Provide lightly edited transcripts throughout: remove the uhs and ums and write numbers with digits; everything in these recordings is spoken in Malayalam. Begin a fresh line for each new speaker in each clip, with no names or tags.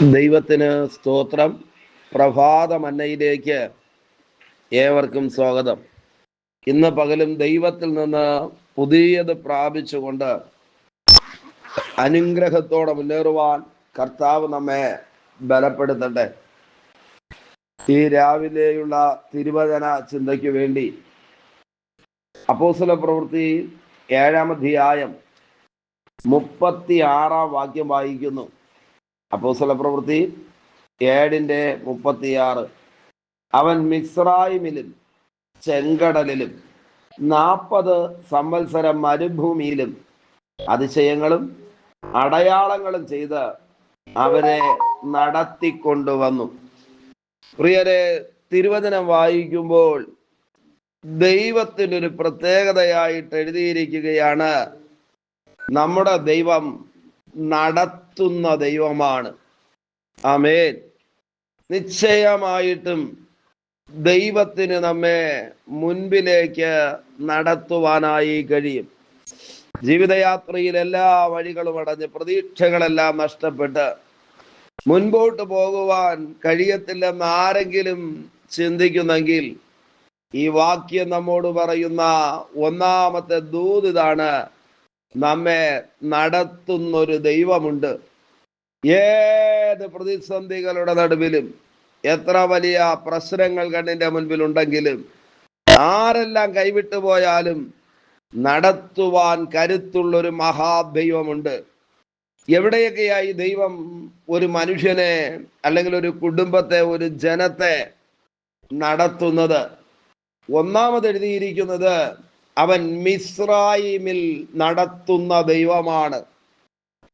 ദൈവത്തിന് സ്തോത്രം. പ്രഭാത മന്നയിലേക്ക് ഏവർക്കും സ്വാഗതം. ഇന്ന് പകലും ദൈവത്തിൽ നിന്ന് പുതിയത് പ്രാപിച്ചുകൊണ്ട് അനുഗ്രഹത്തോടെ മുന്നേറുവാൻ കർത്താവ് നമ്മെ ബലപ്പെടുത്തട്ടെ. ഈ രാവിലെയുള്ള തിരുവചന ചിന്തയ്ക്ക് വേണ്ടി അപ്പോസ്തല പ്രവൃത്തി 7-ാം അധ്യായം 36-ാം വാക്യം വായിക്കുന്നു. അപ്പോസ്തല പ്രവൃത്തി 7:36. അവൻ മിസ്രയീമിലും ചെങ്കടലിലും 40 സംവത്സരം മരുഭൂമിയിലും അതിശയങ്ങളും അടയാളങ്ങളും ചെയ്ത് അവരെ നടത്തിക്കൊണ്ടുവന്നു. പ്രിയരെ, തിരുവചനം വായിക്കുമ്പോൾ ദൈവത്തിനൊരു പ്രത്യേകതയായിട്ട് എഴുതിയിരിക്കുകയാണ്, നമ്മുടെ ദൈവം നടത്തുന്ന ദൈവമാണ്. ആമേൻ. നിശ്ചയമായിട്ടും ദൈവത്തിന് നമ്മെ മുൻപിലേക്ക് നടത്തുവാനായി കഴിയും. ജീവിതയാത്രയിൽ എല്ലാ വഴികളും അടഞ്ഞ് പ്രതീക്ഷകളെല്ലാം നഷ്ടപ്പെട്ട് മുൻപോട്ട് പോകുവാൻ കഴിയത്തില്ലെന്ന് ആരെങ്കിലും ചിന്തിക്കുന്നെങ്കിൽ ഈ വാക്യം നമ്മോട് പറയുന്ന ഒന്നാമത്തെ ദൂത് ഇതാണ്: നമ്മെ നടത്തുന്നൊരു ദൈവമുണ്ട്. ഏത് പ്രതിസന്ധികളുടെ നടുവിലും, എത്ര വലിയ പ്രശ്നങ്ങൾ കണ്ണിന്റെ മുൻപിൽ ഉണ്ടെങ്കിലും, ആരെല്ലാം കൈവിട്ടു പോയാലും നടത്തുവാൻ കരുത്തുള്ളൊരു മഹാദൈവമുണ്ട്. എവിടെയൊക്കെയായി ദൈവം ഒരു മനുഷ്യനെ അല്ലെങ്കിൽ ഒരു കുടുംബത്തെ, ഒരു ജനത്തെ നടത്തുന്നത്? ഒന്നാമത് എഴുതിയിരിക്കുന്നത്, അവൻ മിസ്രയീമിൽ നടത്തുന്ന ദൈവമാണ്.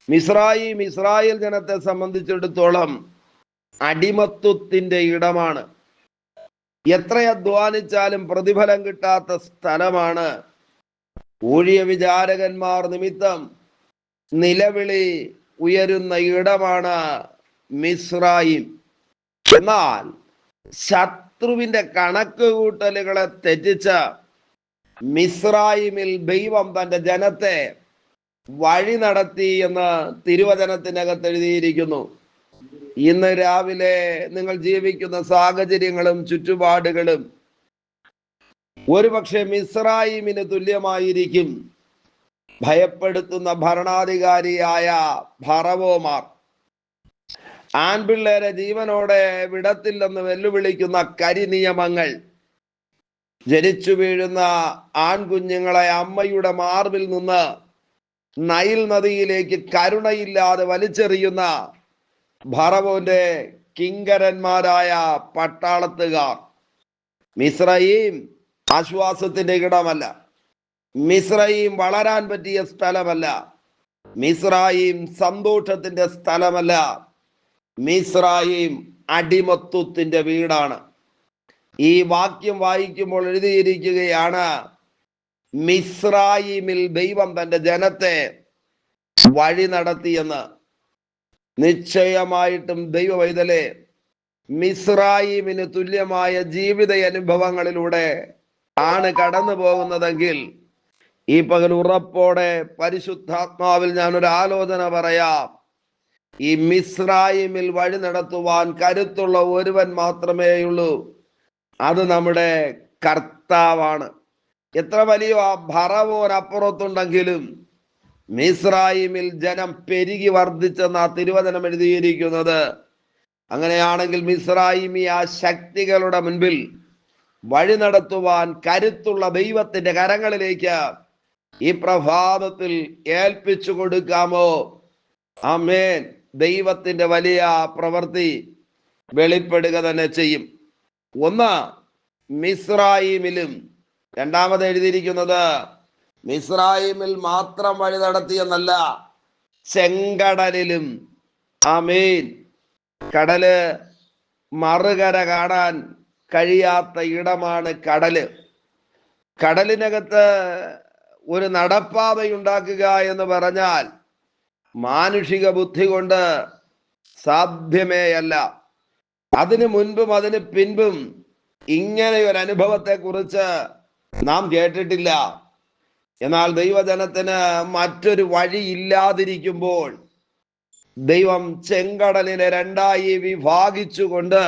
മിസ്രയീം ഇസ്രായേൽ ജനത്തെ സംബന്ധിച്ചിടത്തോളം അടിമത്വത്തിന്റെ ഇടമാണ്. എത്ര അധ്വാനിച്ചാലും പ്രതിഫലം കിട്ടാത്ത സ്ഥലമാണ്. ഊഴിയ വിചാരകന്മാർ നിമിത്തം നിലവിളി ഉയരുന്ന ഇടമാണ് മിസ്രയീം. എന്നാൽ ശത്രുവിന്റെ കണക്കുകൂട്ടലുകളെ തെറ്റിച്ച മിസ്രയീമിൽ ദൈവം തന്റെ ജനത്തെ വഴി നടത്തി എന്ന് തിരുവചനത്തിനകത്ത് എഴുതിയിരിക്കുന്നു. ഇന്ന് രാവിലെ നിങ്ങൾ ജീവിക്കുന്ന സാഹചര്യങ്ങളും ചുറ്റുപാടുകളും ഒരുപക്ഷെ മിസ്രയീമിന് തുല്യമായിരിക്കും. ഭയപ്പെടുത്തുന്ന ഭരണാധികാരിയായ ഫറവോമാർ, ആൺപിള്ളേരെ ജീവനോടെ വിടത്തില്ലെന്ന് വെല്ലുവിളിക്കുന്ന കരിനിയമങ്ങൾ, ജനിച്ചു വീഴുന്ന ആൺകുഞ്ഞുങ്ങളെ അമ്മയുടെ മാർവിൽ നിന്ന് നൈൽ നദിയിലേക്ക് കരുണയില്ലാതെ വലിച്ചെറിയുന്ന ഫറവോന്റെ കിങ്കരന്മാരായ പട്ടാളത്തുകാർ. മിസ്രയീം ആശ്വാസത്തിന്റെ ഇടമല്ല. മിസ്രയീം വളരാൻ പറ്റിയ സ്ഥലമല്ല. മിസ്രയീം സന്തോഷത്തിന്റെ സ്ഥലമല്ല. മിസ്രയീം അടിമത്വത്തിന്റെ വീടാണ്. ഈ വാക്യം വായിക്കുമ്പോൾ എഴുതിയിരിക്കുകയാണ്, മിസ്രയീമിൽ ദൈവം തന്റെ ജനത്തെ വഴി നടത്തിയെന്ന്. നിശ്ചയമായിട്ടും ദൈവ പൈതലേ, മിസ്രയീമിന് തുല്യമായ ജീവിത അനുഭവങ്ങളിലൂടെ ആണ് കടന്നു പോകുന്നതെങ്കിൽ ഈ പകൽ ഉറപ്പോടെ പരിശുദ്ധാത്മാവിൽ ഞാനൊരു ആലോചന പറയാം. ഈ മിസ്രയീമിൽ വഴി നടത്തുവാൻ കരുത്തുള്ള ഒരുവൻ മാത്രമേയുള്ളൂ. അത് നമ്മുടെ കർത്താവാണ്. എത്ര വലിയ ഫറവോൻ അപ്പുറത്തുണ്ടെങ്കിലും മിസ്രയീമിൽ ജനം പെരുകി വർദ്ധിച്ചെന്ന തിരുവചനം എഴുതിയിരിക്കുന്നത്. അങ്ങനെയാണെങ്കിൽ മിസ്രയീമി ആ ശക്തികളുടെ മുൻപിൽ വഴി നടത്തുവാൻ കരുത്തുള്ള ദൈവത്തിന്റെ കരങ്ങളിലേക്ക് ഈ പ്രഭാതത്തിൽ ഏൽപ്പിച്ചു കൊടുക്കാമോ? ആമേൻ. ദൈവത്തിന്റെ വലിയ പ്രവൃത്തി വെളിപ്പെടുക തന്നെ ചെയ്യും. ഒന്ന്, മിസ്രയീമിലും. രണ്ടാമത് എഴുതിയിരിക്കുന്നത്, മിസ്രയീമിൽ മാത്രം വഴി നടത്തിയെന്നല്ല, ചെങ്കടലിലും. ആമേൻ. കടല് മറുകര കാണാൻ കഴിയാത്ത ഇടമാണ് കടല്. കടലിനകത്ത് ഒരു നടപ്പാതയുണ്ടാക്കുക എന്ന് പറഞ്ഞാൽ മാനുഷിക ബുദ്ധി കൊണ്ട് സാധ്യമേയല്ല. അതിനു മുൻപും അതിന് പിൻപും ഇങ്ങനെ ഒരു അനുഭവത്തെ കുറിച്ച് നാം കേട്ടിട്ടില്ല. എന്നാൽ ദൈവജനത്തിന് മറ്റൊരു വഴി ഇല്ലാതിരിക്കുമ്പോൾ ദൈവം ചെങ്കടലിനെ രണ്ടായി വിഭാഗിച്ചുകൊണ്ട്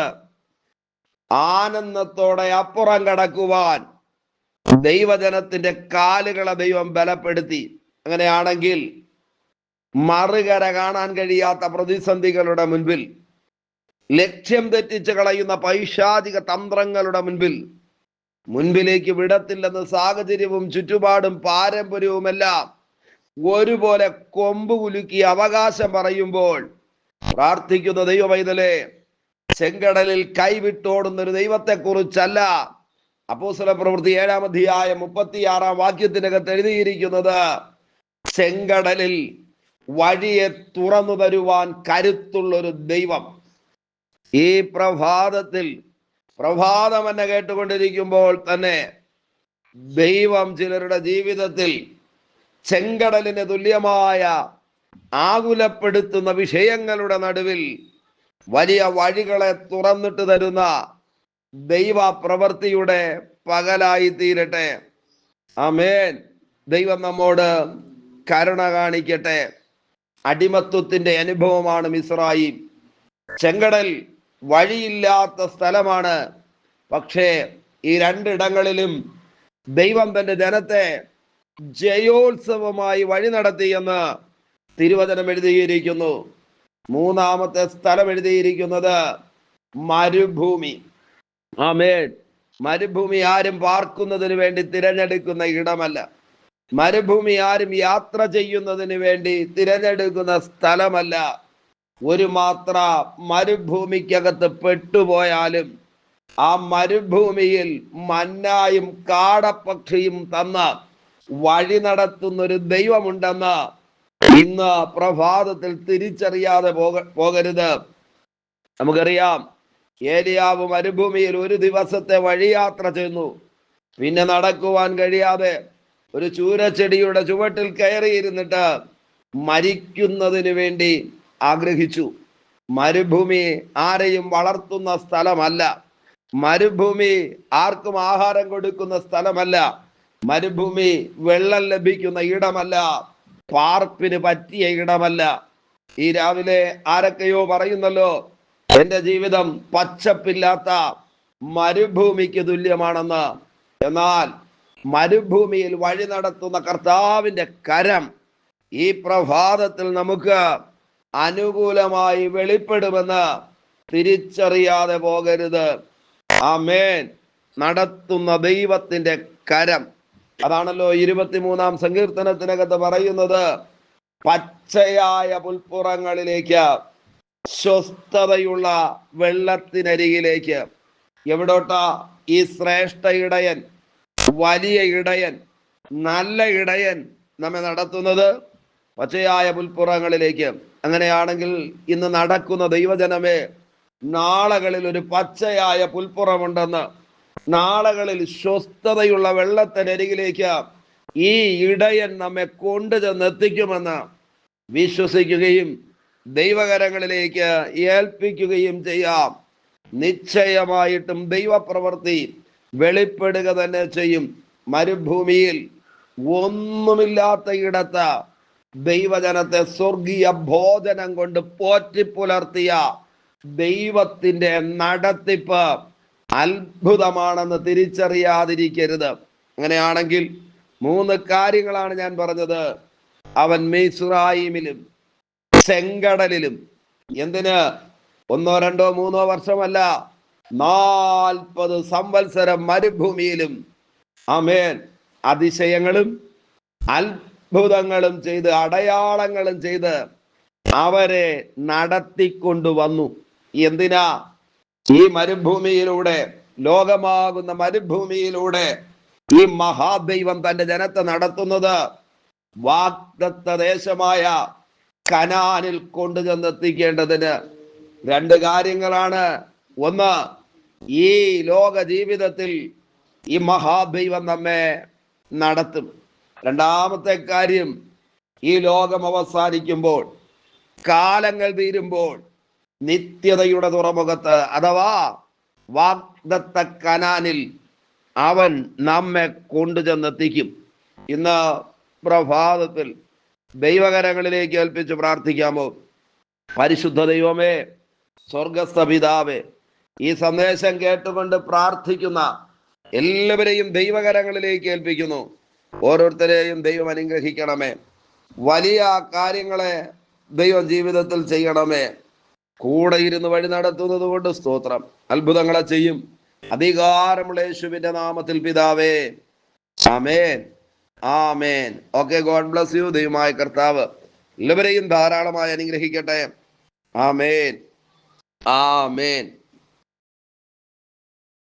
ആനന്ദത്തോടെ അപ്പുറം കടക്കുവാൻ ദൈവജനത്തിന്റെ കാലുകളെ ദൈവം ബലപ്പെടുത്തി. അങ്ങനെയാണെങ്കിൽ മറുകര കാണാൻ കഴിയാത്ത പ്രതിസന്ധികളുടെ മുൻപിൽ, ലക്ഷ്യം തെറ്റിച്ച് കളയുന്ന പൈശാചിക തന്ത്രങ്ങളുടെ മുൻപിലേക്ക് വിടത്തില്ലെന്ന് സാഹചര്യവും ചുറ്റുപാടും പാരമ്പര്യവുമെല്ലാം ഒരുപോലെ കൊമ്പ് കുലുക്കി അവകാശം പറയുമ്പോൾ പ്രാർത്ഥിക്കുന്ന ദൈവമൈതലേ, ചെങ്കടലിൽ കൈവിട്ടോടുന്ന ഒരു ദൈവത്തെ കുറിച്ചല്ല അപ്പോസ്തല പ്രവൃത്തി 7-ാം അധ്യായം 36-ാം വാക്യത്തിനകത്ത് എഴുതിയിരിക്കുന്നത്. ചെങ്കടലിൽ വഴിയെ തുറന്നു തരുവാൻ കരുത്തുള്ളൊരു ദൈവം. ഈ പ്രഭാതം എന്നെ കേട്ടുകൊണ്ടിരിക്കുമ്പോൾ തന്നെ ദൈവം ചിലരുടെ ജീവിതത്തിൽ ചെങ്കടലിന് തുല്യമായ ആകുലപ്പെടുത്തുന്ന വിഷയങ്ങളുടെ നടുവിൽ വലിയ വഴികളെ തുറന്നിട്ട് തരുന്ന ദൈവ പ്രവൃത്തിയുടെ പകലായി തീരട്ടെ. ആമേൻ. ദൈവം നമ്മോട് കരുണ കാണിക്കട്ടെ. അടിമത്വത്തിന്റെ അനുഭവമാണ് മിസ്രയീം. ചെങ്കടൽ വഴിയില്ലാത്ത സ്ഥലമാണ്. പക്ഷേ ഈ രണ്ടിടങ്ങളിലും ദൈവം തന്റെ ജനത്തെ ജയോത്സവമായി വഴി നടത്തിയെന്ന് തിരുവചനം എഴുതിയിരിക്കുന്നു. മൂന്നാമത്തെ സ്ഥലം എഴുതിയിരിക്കുന്നത് മരുഭൂമി. ആമേൻ. മരുഭൂമി ആരും പാർക്കുന്നതിന് വേണ്ടി തിരഞ്ഞെടുക്കുന്ന ഇടമല്ല. മരുഭൂമി ആരും യാത്ര ചെയ്യുന്നതിന് വേണ്ടി തിരഞ്ഞെടുക്കുന്ന സ്ഥലമല്ല. ഒരു മാത്ര മരുഭൂമിക്കകത്ത് പെട്ടുപോയാലും ആ മരുഭൂമിയിൽ മന്നായും കാടപ്പക്ഷിയും തന്ന വഴി നടത്തുന്ന ഒരു ദൈവമുണ്ടെന്ന് ഇന്ന് പ്രഭാതത്തിൽ തിരിച്ചറിയാതെ പോകരുത്. നമുക്കറിയാം, ഏലിയാവ് മരുഭൂമിയിൽ ഒരു ദിവസത്തെ വഴിയാത്ര ചെന്നു. പിന്നെ നടക്കുവാൻ കഴിയാതെ ഒരു ചൂരച്ചെടിയുടെ ചുവട്ടിൽ കയറിയിരുന്നിട്ട് മരിക്കുന്നതിന് വേണ്ടി ആഗ്രഹിച്ചു. മരുഭൂമി ആരെയും വളർത്തുന്ന സ്ഥലമല്ല. മരുഭൂമി ആർക്കും ആഹാരം കൊടുക്കുന്ന സ്ഥലമല്ല. മരുഭൂമി വെള്ളം ലഭിക്കുന്ന ഇടമല്ല. പാർപ്പിന് പറ്റിയ ഇടമല്ല. ഈ രാവിലെ ആരൊക്കെയോ പറയുന്നല്ലോ, എന്റെ ജീവിതം പച്ചപ്പില്ലാത്ത മരുഭൂമിക്ക് തുല്യമാണെന്ന്. എന്നാൽ മരുഭൂമിയിൽ വഴി നടത്തുന്ന കർത്താവിന്റെ കരം ഈ പ്രഭാതത്തിൽ നമുക്ക് അനുകൂലമായി വെളിപ്പെടുമെന്ന് തിരിച്ചറിയാതെ പോകരുത്. ആമേൻ. നടത്തുന്ന ദൈവത്തിന്റെ കരം. അതാണല്ലോ 23-ാം സങ്കീർത്തനത്തിനകത്ത് പറയുന്നത്, പച്ചയായ പുൽപ്പുറങ്ങളിലേക്ക്, സ്വസ്ഥതയുള്ള വെള്ളത്തിനരികിലേക്ക്. എവിടോട്ടാ ഈ ശ്രേഷ്ഠ ഇടയൻ, വലിയ ഇടയൻ, നല്ല ഇടയൻ നമ്മെ നടത്തുന്നത്? പച്ചയായ പുൽപ്പുറങ്ങളിലേക്ക്. അങ്ങനെയാണെങ്കിൽ ഇന്ന് നടക്കുന്ന ദൈവജനമേ, നാളകളിൽ ഒരു പച്ചയായ പുൽപ്പുറമുണ്ടെന്ന്, നാളകളിൽ സ്വസ്ഥതയുള്ള വെള്ളത്തിനരികിലേക്ക് ഈ ഇടയൻ നമ്മെ കൊണ്ടുചെന്നെത്തിക്കുമെന്ന് വിശ്വസിക്കുകയും ദൈവകരങ്ങളിലേക്ക് ഏൽപ്പിക്കുകയും ചെയ്യാം. നിശ്ചയമായിട്ടും ദൈവപ്രവൃത്തി വെളിപ്പെടുക തന്നെ ചെയ്യും. മരുഭൂമിയിൽ ഒന്നുമില്ലാത്ത ഇടത്ത് ദൈവജനത്തെ സ്വർഗീയ ഭോജനം കൊണ്ട് പോറ്റിപ്പുലർത്തിയ ദൈവത്തിന്റെ നടത്തിപ്പ് അത്ഭുതമാണെന്ന് തിരിച്ചറിയാതിരിക്കരുത്. അങ്ങനെയാണെങ്കിൽ 3 കാര്യങ്ങളാണ് ഞാൻ പറഞ്ഞത്. അവൻ മിസ്രയീമിലും ചെങ്കടലിലും, എന്തിന് 1, 2, 3 വർഷമല്ല, 40 സംവത്സരം മരുഭൂമിയിലും, ആമേൻ, അതിശയങ്ങളും അത്ഭുതങ്ങളും ചെയ്ത്, അടയാളങ്ങളും ചെയ്ത് അവരെ നടത്തിക്കൊണ്ടുവന്നു. എന്തിനാ? ഈ മരുഭൂമിയിലൂടെ, ലോകമാകുന്ന മരുഭൂമിയിലൂടെ ഈ മഹാദൈവം തന്റെ ജനത്തെ നടത്തുന്നത് വാഗ്ദത്ത ദേശമായ കനാനിൽ കൊണ്ടുചെന്നെത്തിക്കേണ്ടതിന് 2 കാര്യങ്ങളാണ്. ഒന്ന്, ഈ ലോക ജീവിതത്തിൽ ഈ മഹാദൈവം നമ്മെ നടത്തും. 2-ാമത്തെ കാര്യം, ഈ ലോകം അവസാനിക്കുമ്പോൾ, കാലങ്ങൾ തീരുമ്പോൾ, നിത്യതയുടെ തുറമുഖത്ത് അഥവാ വാഗ്ദത്ത കനാനിൽ അവൻ നമ്മെ കൊണ്ടുചെന്നെത്തിക്കും. ഇന്ന് പ്രഭാതത്തിൽ ദൈവകരങ്ങളിലേക്ക് ഏൽപ്പിച്ച് പ്രാർത്ഥിക്കാമോ? പരിശുദ്ധ ദൈവമേ, സ്വർഗസ്ഥ പിതാവേ, ഈ സന്ദേശം കേട്ടുകൊണ്ട് പ്രാർത്ഥിക്കുന്ന എല്ലാവരെയും ദൈവകരങ്ങളിലേക്ക് ഏൽപ്പിക്കുന്നു. ഓരോരുത്തരെയും ദൈവം അനുഗ്രഹിക്കണമേ. വലിയ കാര്യങ്ങളെ ദൈവം ജീവിതത്തിൽ ചെയ്യണമേ. കൂടെ ഇരുന്ന് വഴി നടത്തുന്നത് കൊണ്ട് സ്തോത്രം. അത്ഭുതങ്ങളെ ചെയ്യും. അധികാരമുള്ള യേശുവിന്റെ നാമത്തിൽ പിതാവേ, ആമേൻ, ആമേൻ. Okay, God bless you. ദൈവമായ കർത്താവ് എല്ലാവരെയും ധാരാളമായി അനുഗ്രഹിക്കട്ടെ. ആമേൻ, ആമേൻ.